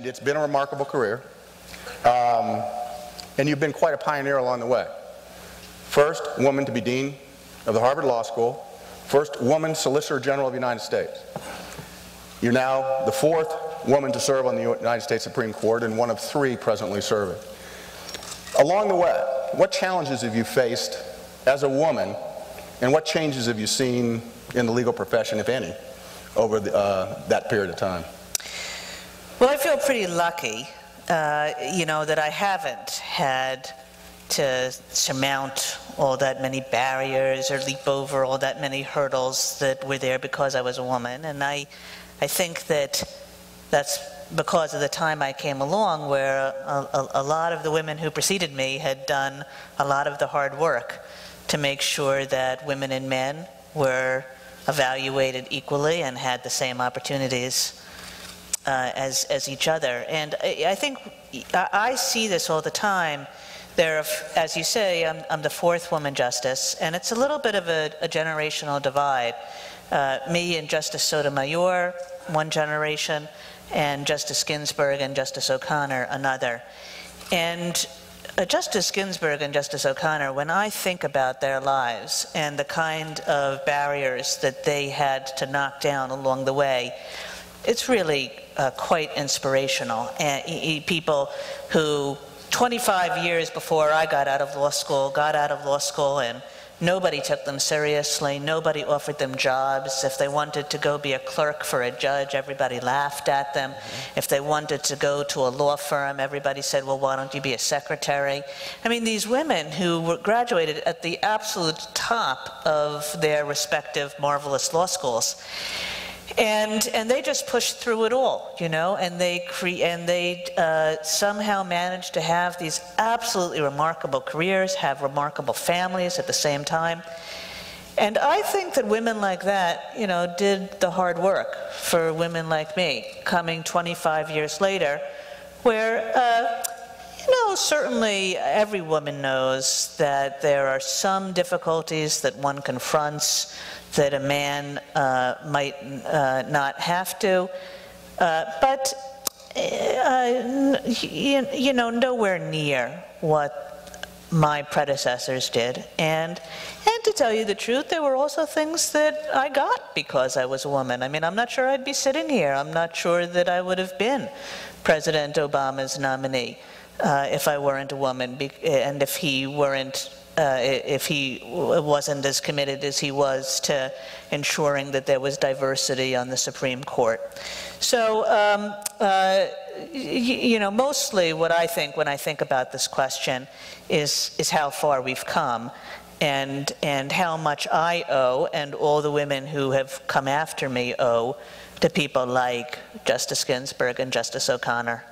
It's been a remarkable career, and you've been quite a pioneer along the way. First woman to be dean of the Harvard Law School, first woman Solicitor General of the United States. You're now the fourth woman to serve on the United States Supreme Court and one of three presently serving. Along the way, what challenges have you faced as a woman, and what changes have you seen in the legal profession, if any, over that period of time? Well, I feel pretty lucky, that I haven't had to surmount all that many barriers or leap over all that many hurdles that were there because I was a woman. And I think that that's because of the time I came along, where a lot of the women who preceded me had done a lot of the hard work to make sure that women and men were evaluated equally and had the same opportunities as each other. And I think I see this all the time. As you say, I'm the fourth woman justice, and it's a little bit of a generational divide. Me and Justice Sotomayor, one generation, and Justice Ginsburg and Justice O'Connor, another. And Justice Ginsburg and Justice O'Connor, when I think about their lives and the kind of barriers that they had to knock down along the way, it's really quite inspirational. And people who 25 years before I got out of law school and nobody took them seriously, nobody offered them jobs. If they wanted to go be a clerk for a judge, everybody laughed at them. If they wanted to go to a law firm, everybody said, well, why don't you be a secretary? I mean, these women who were graduated at the absolute top of their respective marvelous law schools, and they just pushed through it all, and they somehow managed to have these absolutely remarkable careers, have remarkable families at the same time. And I think that women like that, did the hard work for women like me, coming 25 years later, where, certainly every woman knows that there are some difficulties that one confronts that a man might not have to, but nowhere near what my predecessors did. And to tell you the truth, there were also things that I got because I was a woman. I mean, I'm not sure I'd be sitting here. I'm not sure that I would have been President Obama's nominee if I weren't a woman, and if he wasn't as committed as he was to ensuring that there was diversity on the Supreme Court. So, mostly what I think when I think about this question is how far we've come, and how much I owe, and all the women who have come after me owe, to people like Justice Ginsburg and Justice O'Connor.